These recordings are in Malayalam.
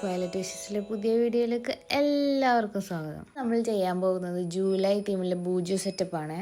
വയലറ്റ് വിഷസിലെ പുതിയ വീഡിയോയിലേക്ക് എല്ലാവർക്കും സ്വാഗതം. നമ്മൾ ചെയ്യാൻ പോകുന്നത് ജൂലൈ തീമിലെ ബൂജോ സെറ്റപ്പാണ്.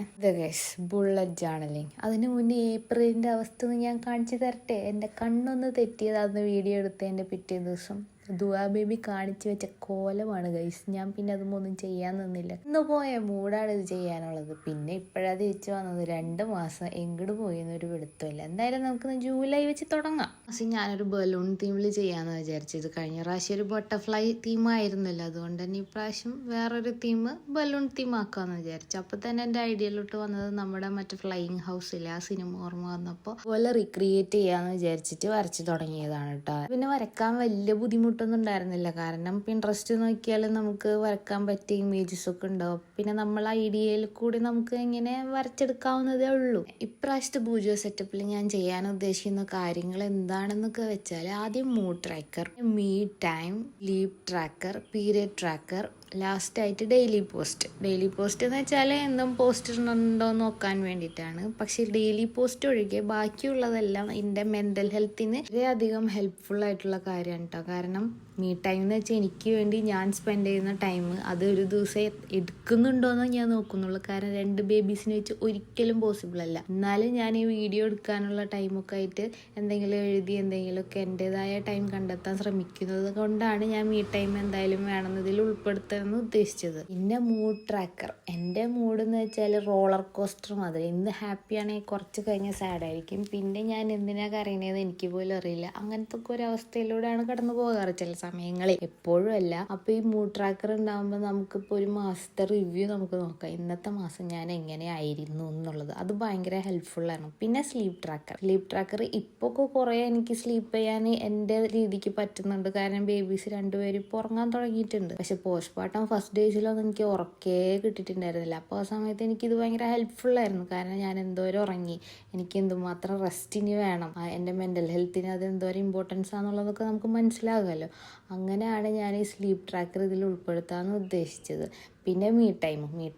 Bullet journaling. അതിന് മുന്നേ ഏപ്രിലിൻ്റെ അവസ്ഥ ഒന്ന് ഞാൻ കാണിച്ചു തരട്ടെ. എൻ്റെ കണ്ണൊന്ന് തെറ്റിയത് അന്ന് വീഡിയോ എടുത്തതിൻ്റെ പിറ്റേ ദിവസം ദുവാ ബേബി കാണിച്ചു വെച്ച കോലമാണ് ഗൈസ്. ഞാൻ പിന്നെ അതൊന്നും ചെയ്യാൻ നിന്നില്ല. ഇന്ന് പോയ മൂടാണ് ഇത് ചെയ്യാനുള്ളത്. പിന്നെ ഇപ്പോഴാണ് തിരിച്ചു വന്നത്. 2 മാസം എങ്ങോട്ട് പോയെന്നൊരു പിടുത്തമില്ല. എന്തായാലും നമുക്ക് ജൂലൈ വെച്ച് തുടങ്ങാം. പക്ഷേ ഞാനൊരു ബലൂൺ തീമിൽ ചെയ്യാമെന്ന് വിചാരിച്ചത്. കഴിഞ്ഞ പ്രാവശ്യം ഒരു ബട്ടർഫ്ലൈ തീമായിരുന്നല്ലോ, അതുകൊണ്ട് തന്നെ ഇപ്രാവശ്യം വേറൊരു തീം ബലൂൺ തീം ആക്കാമെന്ന് വിചാരിച്ചു. അപ്പോൾ തന്നെ എൻ്റെ ഐഡിയയിലോട്ട് വന്നത് നമ്മുടെ മറ്റേ ഫ്ലൈയിങ് ഹൗസിലെ ആ സിനിമ ഓർമ്മ വന്നപ്പോൾ പോലെ റീക്രിയേറ്റ് ചെയ്യാമെന്ന് വിചാരിച്ചിട്ട് വരച്ച് തുടങ്ങിയതാണ് കേട്ടോ. പിന്നെ വരക്കാൻ വലിയ ബുദ്ധിമുട്ടൊന്നും ഉണ്ടായിരുന്നില്ല, കാരണം പിൻട്രസ്റ്റ് നോക്കിയാൽ നമുക്ക് വരക്കാൻ പറ്റിയ ഇമേജസ് ഒക്കെ ഉണ്ടാവും. പിന്നെ നമ്മൾ ഐഡിയയിൽ കൂടി നമുക്ക് ഇങ്ങനെ വരച്ചെടുക്കാവുന്നതേ ഉള്ളൂ. ഇപ്രാവശ്യത്തെ ബൂജോ സെറ്റപ്പിൽ ഞാൻ ചെയ്യാൻ ഉദ്ദേശിക്കുന്ന കാര്യങ്ങൾ എന്താണെന്നൊക്കെ വെച്ചാൽ, ആദ്യം mood tracker, me time, leap tracker, period tracker, last ആയിട്ട് ഡെയിലി പോസ്റ്റ് എന്ന് വെച്ചാൽ എന്തും പോസ്റ്റ് ഉണ്ടോ എന്ന് നോക്കാൻ വേണ്ടിയിട്ടാണ്. പക്ഷേ ഡെയിലി പോസ്റ്റ് ഒഴികെ ബാക്കിയുള്ളതെല്ലാം എൻ്റെ മെൻ്റൽ ഹെൽത്തിന് വളരെയധികം ഹെൽപ്ഫുൾ ആയിട്ടുള്ള കാര്യമാണ് കേട്ടോ. കാരണം മീ ടൈം എന്ന് വെച്ചാൽ എനിക്ക് വേണ്ടി ഞാൻ സ്പെൻഡ് ചെയ്യുന്ന ടൈം അത് ഒരു ദിവസം എടുക്കുന്നുണ്ടോയെന്ന് ഞാൻ നോക്കുന്നുള്ളൂ. കാരണം 2 ബേബീസിനെ വെച്ച് ഒരിക്കലും പോസിബിൾ അല്ല. എന്നാലും ഞാൻ ഈ വീഡിയോ എടുക്കാനുള്ള ടൈമൊക്കെ ആയിട്ട് എന്തെങ്കിലും എഴുതി എന്തെങ്കിലുമൊക്കെ എൻ്റെതായ ടൈം കണ്ടെത്താൻ ശ്രമിക്കുന്നത് കൊണ്ടാണ് ഞാൻ മീ ടൈം എന്തായാലും വേണമെന്ന് ഇതിൽ ഉൾപ്പെടുത്താമെന്ന് ഉദ്ദേശിച്ചത്. പിന്നെ മൂഡ് ട്രാക്കർ. എൻ്റെ മൂഡ് എന്ന് വെച്ചാൽ റോളർ കോസ്റ്റർ മാതിരി. ഇന്ന് ഹാപ്പി ആണെങ്കിൽ കുറച്ച് കഴിഞ്ഞ് സാഡ് ആയിരിക്കും. പിന്നെ ഞാൻ എന്തിനാ കരയണത് എനിക്ക് പോലും അറിയില്ല. അങ്ങനത്തെ ഒക്കെ ഒരു അവസ്ഥയിലൂടെയാണ് കടന്നു പോകാറ് ചില സമയങ്ങളിൽ, എപ്പോഴും അല്ല. അപ്പോൾ ഈ മൂഡ് ട്രാക്കർ ഉണ്ടാകുമ്പോൾ നമുക്കിപ്പോൾ ഒരു മാസത്തെ റിവ്യൂ നമുക്ക് നോക്കാം. ഇന്നത്തെ മാസം ഞാൻ എങ്ങനെയായിരുന്നു എന്നുള്ളത്. അത് ഭയങ്കര ഹെൽപ്ഫുള്ളാണ്. പിന്നെ സ്ലീപ്പ് ട്രാക്കർ ഇപ്പോൾ കുറേ എനിക്ക് സ്ലീപ്പ് ചെയ്യാൻ എൻ്റെ രീതിക്ക് പറ്റുന്നുണ്ട്. കാരണം ബേബീസ് 2 പേരും ഇപ്പോൾ ഉറങ്ങാൻ തുടങ്ങിയിട്ടുണ്ട്. പക്ഷെ പോസ്റ്റ്മോർട്ടം ഫസ്റ്റ് ഡേയ്സിലൊന്നും എനിക്ക് ഉറക്കേ കിട്ടിയിട്ടുണ്ടായിരുന്നില്ല. അപ്പോൾ ആ സമയത്ത് എനിക്കിത് ഭയങ്കര ഹെൽപ്ഫുള്ളായിരുന്നു. കാരണം ഞാൻ എന്തോരം ഉറങ്ങി, എനിക്ക് എന്തുമാത്രം റെസ്റ്റിന് വേണം, എൻ്റെ മെൻ്റൽ ഹെൽത്തിന് അത് എന്തോരം ഇമ്പോർട്ടൻസ് ആണെന്നുള്ളതൊക്കെ നമുക്ക് മനസ്സിലാകുമല്ലോ. അങ്ങനെയാണ് ഞാൻ ഈ സ്ലീപ്പ് ട്രാക്കർ ഇതിൽ ഉൾപ്പെടുത്താമെന്ന് ഉദ്ദേശിച്ചത്. പിന്നെ മീ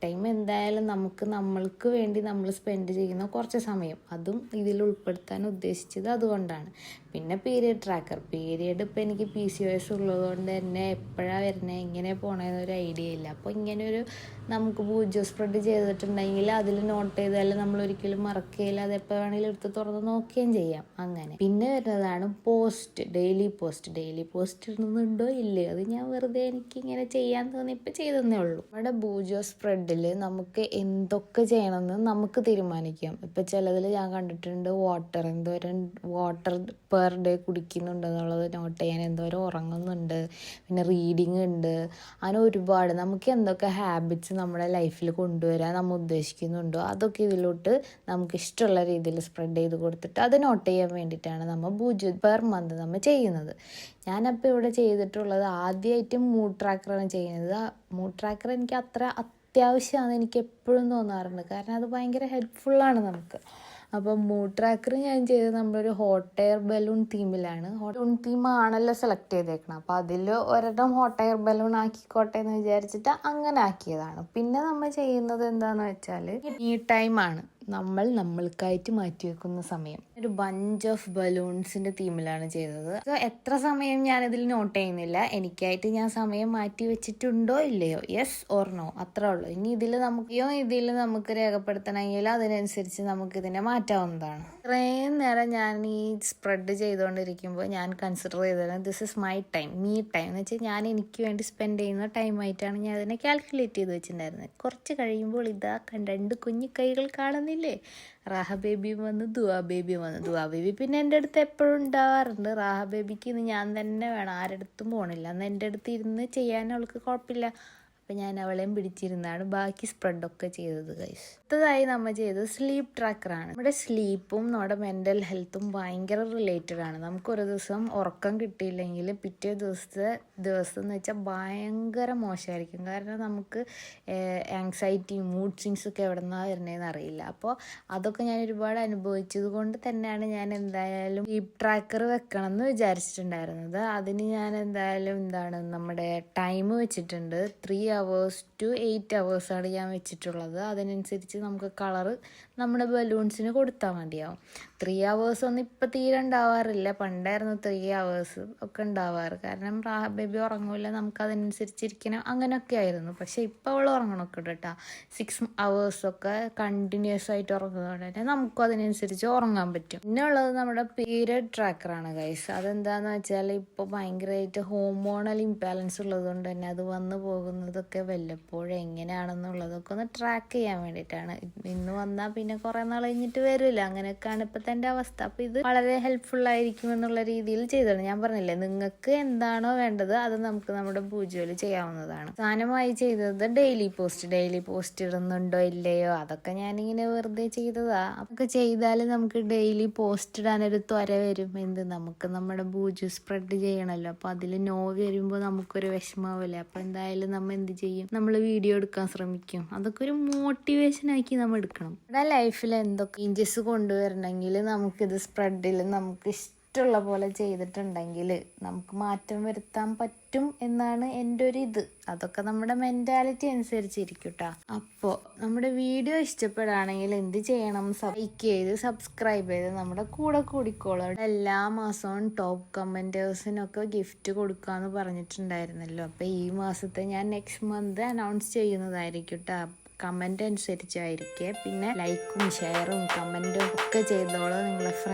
ടൈം എന്തായാലും നമ്മൾക്ക് വേണ്ടി നമ്മൾ സ്പെൻഡ് ചെയ്യുന്ന കുറച്ച് സമയം, അതും ഇതിൽ ഉൾപ്പെടുത്താൻ ഉദ്ദേശിച്ചത് അതുകൊണ്ടാണ്. പിന്നെ പീരിയഡ് ട്രാക്കർ. ഇപ്പം എനിക്ക് PCOS ഉള്ളതുകൊണ്ട് തന്നെ എപ്പോഴാണ് വരുന്നത് എങ്ങനെ പോകണമെന്നൊരു ഐഡിയ ഇല്ല. അപ്പോൾ ഇങ്ങനെയൊരു നമുക്ക് ബൂജോ സ്പ്രെഡ് ചെയ്തിട്ടുണ്ടെങ്കിൽ അതിൽ നോട്ട് ചെയ്താൽ നമ്മൾ ഒരിക്കലും മറക്കുകയില്ല. അത് എപ്പോൾ വേണമെങ്കിലും എടുത്ത് തുറന്ന് നോക്കുകയും ചെയ്യാം. അങ്ങനെ പിന്നെ വരുന്നതാണ് ഡെയിലി പോസ്റ്റ് ഇടുന്നുണ്ടോ ഇല്ലയോ, അത് ഞാൻ വെറുതെ എനിക്കിങ്ങനെ ചെയ്യാൻ തോന്നിയപ്പോൾ ചെയ്തതേ ഉള്ളൂ. നമ്മുടെ ബൂജോ സ്പ്രെഡിൽ നമുക്ക് എന്തൊക്കെ ചെയ്യണമെന്ന് നമുക്ക് തീരുമാനിക്കാം. ഇപ്പം ചിലതിൽ ഞാൻ കണ്ടിട്ടുണ്ട് എന്തോരം വാട്ടർ പെർ ഡേ കുടിക്കുന്നുണ്ടെന്നുള്ളത് നോട്ട് ചെയ്യാൻ, എന്തോരം ഉറങ്ങുന്നുണ്ട്, പിന്നെ റീഡിങ് ഉണ്ട്. അങ്ങനെ ഒരുപാട് നമുക്ക് എന്തൊക്കെ ഹാബിറ്റ്സ് നമ്മുടെ ലൈഫിൽ കൊണ്ടുവരാൻ നമ്മൾ ഉദ്ദേശിക്കുന്നുണ്ടോ അതൊക്കെ ഇതിലോട്ട് നമുക്ക് ഇഷ്ടമുള്ള രീതിയിൽ സ്പ്രെഡ് ചെയ്ത് കൊടുത്തിട്ട് അത് നോട്ട് ചെയ്യാൻ വേണ്ടിയിട്ടാണ് നമ്മൾ ബൂജോ പെർ മന്ത് നമ്മൾ ചെയ്യുന്നത്. ഞാനപ്പോൾ ഇവിടെ ചെയ്തിട്ടുള്ളത് ആദ്യമായിട്ട് മൂഡ് ട്രാക്കറാണ് ചെയ്യുന്നത്. മൂഡ് ട്രാക്കർ എനിക്ക് അത്ര അത്യാവശ്യമാണെന്ന് എനിക്ക് എപ്പോഴും തോന്നാറുണ്ട്. കാരണം അത് ഭയങ്കര ഹെൽപ്ഫുള്ളാണ് നമുക്ക്. അപ്പം മൂഡ് ട്രാക്കർ ഞാൻ ചെയ്തത് നമ്മളൊരു ഹോട്ട് എയർ ബലൂൺ തീമിലാണ്. ഹോട്ട് തീമാണല്ലോ സെലക്ട് ചെയ്തേക്കണം. അപ്പോൾ അതിൽ ഒരെണ്ണം ഹോട്ട് എയർ ബലൂൺ ആക്കിക്കോട്ടെ എന്ന് വിചാരിച്ചിട്ട് അങ്ങനെ ആക്കിയതാണ്. പിന്നെ നമ്മൾ ചെയ്യുന്നത് എന്താണെന്ന് വെച്ചാൽ ഈ ടൈമാണ് നമ്മൾക്കായിട്ട് മാറ്റി വെക്കുന്ന സമയം. ഒരു ബഞ്ച് ഓഫ് ബലൂൺസിൻ്റെ തീമിലാണ് ചെയ്തത്. എത്ര സമയം ഞാനിതിൽ നോട്ട് ചെയ്യുന്നില്ല. എനിക്കായിട്ട് ഞാൻ സമയം മാറ്റി വെച്ചിട്ടുണ്ടോ ഇല്ലയോ, യെസ് ഓർ നോ, അത്രേ ഉള്ളൂ. ഇനി ഇതിൽ നമുക്ക് രേഖപ്പെടുത്തണമെങ്കിൽ അതിനനുസരിച്ച് നമുക്കിതിനെ മാറ്റാവുന്നതാണ്. ഇത്രയും നേരം ഞാൻ ഈ സ്പ്രെഡ് ചെയ്തുകൊണ്ടിരിക്കുമ്പോൾ ഞാൻ കൺസിഡർ ചെയ്തത് this is my time, me time എന്ന് വെച്ചാൽ ഞാൻ എനിക്ക് വേണ്ടി സ്പെൻഡ് ചെയ്യുന്ന ടൈമായിട്ടാണ് ഞാൻ അതിനെ കാൽക്കുലേറ്റ് ചെയ്ത് വെച്ചിട്ടുണ്ടായിരുന്നത്. കുറച്ച് കഴിയുമ്പോൾ ഇതാ 2 കുഞ്ഞു കൈകൾ കാണുന്നില്ലേ, റാഹ ബേബി വന്നു, ദുവാ ബേബി പിന്നെ എൻ്റെ അടുത്ത് എപ്പോഴും ഉണ്ടാവാറുണ്ട്. റാഹ ബേബിക്ക് ഇന്ന് ഞാൻ തന്നെ വേണം, ആരടുത്തും പോകണില്ല. അന്ന് എൻ്റെ അടുത്ത് ഇരുന്ന് ചെയ്യാൻ അവൾക്ക് കുഴപ്പമില്ല. അപ്പം ഞാൻ അവളെയും പിടിച്ചിരുന്നാണ് ബാക്കി സ്പ്രെഡൊക്കെ ചെയ്തത് ഗൈസ്. അടുത്തതായി നമ്മൾ ചെയ്തത് സ്ലീപ്പ് ട്രാക്കറാണ്. നമ്മുടെ സ്ലീപ്പും നമ്മുടെ മെൻ്റൽ ഹെൽത്തും ഭയങ്കര റിലേറ്റഡ് ആണ്. നമുക്കൊരു ദിവസം ഉറക്കം കിട്ടിയില്ലെങ്കിൽ പിറ്റേ ദിവസം എന്ന് വെച്ചാൽ ഭയങ്കര മോശമായിരിക്കും. കാരണം നമുക്ക് ആങ്സൈറ്റി, മൂഡ് സ്വിങ്സൊക്കെ എവിടെ നിന്നാണ് വരുന്നതെന്ന് അറിയില്ല. അപ്പോൾ അതൊക്കെ ഞാൻ ഒരുപാട് അനുഭവിച്ചത് കൊണ്ട് തന്നെയാണ് ഞാൻ എന്തായാലും സ്ലീപ്പ് ട്രാക്കർ വെക്കണം എന്ന് വിചാരിച്ചിട്ടുണ്ടായിരുന്നത്. അതിന് ഞാൻ എന്തായാലും നമ്മുടെ ടൈം വെച്ചിട്ടുണ്ട്. 3 hours to 8 hours ആണ് ഞാൻ വെച്ചിട്ടുള്ളത്. അതിനനുസരിച്ച് നമുക്ക് കളറ് നമ്മുടെ ബലൂൺസിന് കൊടുത്താൽ മതിയാവും. 3 hours ഒന്നും ഇപ്പം തീരെ ഉണ്ടാവാറില്ല. പണ്ടായിരുന്നു 3 hours ഒക്കെ ഉണ്ടാവാറ്. കാരണം ബേബി ഉറങ്ങൂല, നമുക്ക് അതനുസരിച്ചിരിക്കണം, അങ്ങനെയൊക്കെ ആയിരുന്നു. പക്ഷെ ഇപ്പം അവൾ ഉറങ്ങണമൊക്കെ ഉണ്ട് കേട്ടോ. 6 hours ഒക്കെ കണ്ടിന്യൂസ് ആയിട്ട് ഉറങ്ങുന്നതുകൊണ്ട് തന്നെ നമുക്കും അതിനനുസരിച്ച് ഉറങ്ങാൻ പറ്റും. പിന്നെ ഉള്ളത് നമ്മുടെ പീരിയഡ് ട്രാക്കറാണ് ഗൈസ്. അതെന്താന്ന് വെച്ചാൽ ഇപ്പോൾ ഭയങ്കരമായിട്ട് ഹോർമോണൽ ഇംബാലൻസ് ഉള്ളത് കൊണ്ട് തന്നെ അത് വന്നു പോകുന്നതൊക്കെ വല്ലപ്പോഴും എങ്ങനെയാണെന്നുള്ളതൊക്കെ ഒന്ന് ട്രാക്ക് ചെയ്യാൻ വേണ്ടിയിട്ടാണ്. ഇന്ന് വന്നാൽ പിന്നെ കുറേ നാൾ കഴിഞ്ഞിട്ട് വരില്ല, അങ്ങനെയൊക്കെയാണ് ഇപ്പോഴത്തെ എൻ്റെ അവസ്ഥ. അപ്പോൾ ഇത് വളരെ ഹെൽപ്ഫുൾ ആയിരിക്കും എന്നുള്ള രീതിയിൽ ചെയ്തതാണ്. ഞാൻ പറഞ്ഞില്ലേ, നിങ്ങൾക്ക് എന്താണോ വേണ്ടത് അത് നമുക്ക് നമ്മുടെ പൂജയിൽ ചെയ്യാവുന്നതാണ്. സാധനമായി ചെയ്തത് ഡെയിലി പോസ്റ്റ് ഇടുന്നുണ്ടോ ഇല്ലയോ അതൊക്കെ ഞാനിങ്ങനെ വെറുതെ ചെയ്തതാ. അതൊക്കെ ചെയ്താൽ നമുക്ക് ഡെയിലി പോസ്റ്റ് ഇടാനൊരു ത്വര വരും. നമുക്ക് നമ്മുടെ പൂജ സ്പ്രെഡ് ചെയ്യണമല്ലോ. അപ്പോൾ അതിൽ നോ വരുമ്പോൾ നമുക്കൊരു വിഷമാവില്ല. അപ്പോൾ എന്തായാലും നമ്മൾ എന്ത് ചെയ്യും, നമ്മൾ വീഡിയോ എടുക്കാൻ ശ്രമിക്കും. അതൊക്കെ ഒരു മോട്ടിവേഷൻ ആക്കി നമ്മൾ എടുക്കണം. നമ്മുടെ ലൈഫിൽ എന്തൊക്കെ ചേഞ്ചസ് കൊണ്ടുവരണമെങ്കിൽ നമുക്കിത് സ്പ്രെഡിൽ നമുക്ക് ഇഷ്ടമുള്ള പോലെ ചെയ്തിട്ടുണ്ടെങ്കിൽ നമുക്ക് മാറ്റം വരുത്താൻ പറ്റും എന്നാണ് എൻ്റെ ഒരു ഇത്. അതൊക്കെ നമ്മുടെ മെൻറ്റാലിറ്റി അനുസരിച്ചിരിക്കും കേട്ടോ. അപ്പോൾ നമ്മുടെ വീഡിയോ ഇഷ്ടപ്പെടുകയാണെങ്കിൽ എന്ത് ചെയ്യണം, ലൈക്ക് ചെയ്ത് സബ്സ്ക്രൈബ് ചെയ്ത് നമ്മുടെ കൂടെ കൂടിക്കോളും. എല്ലാ മാസവും ടോപ്പ് കമൻറ്റേഴ്സിനൊക്കെ ഗിഫ്റ്റ് കൊടുക്കാമെന്ന് പറഞ്ഞിട്ടുണ്ടായിരുന്നല്ലോ. അപ്പോൾ ഈ മാസത്തെ ഞാൻ നെക്സ്റ്റ് മന്ത് അനൗൺസ് ചെയ്യുന്നതായിരിക്കും കേട്ടോ. കമൻ്റ് അനുസരിച്ചായിരിക്കേ. പിന്നെ ലൈക്കും ഷെയറും കമൻറ്റും ഒക്കെ ചെയ്തോളൂ നിങ്ങളെ ഫ്രണ്ട്സ്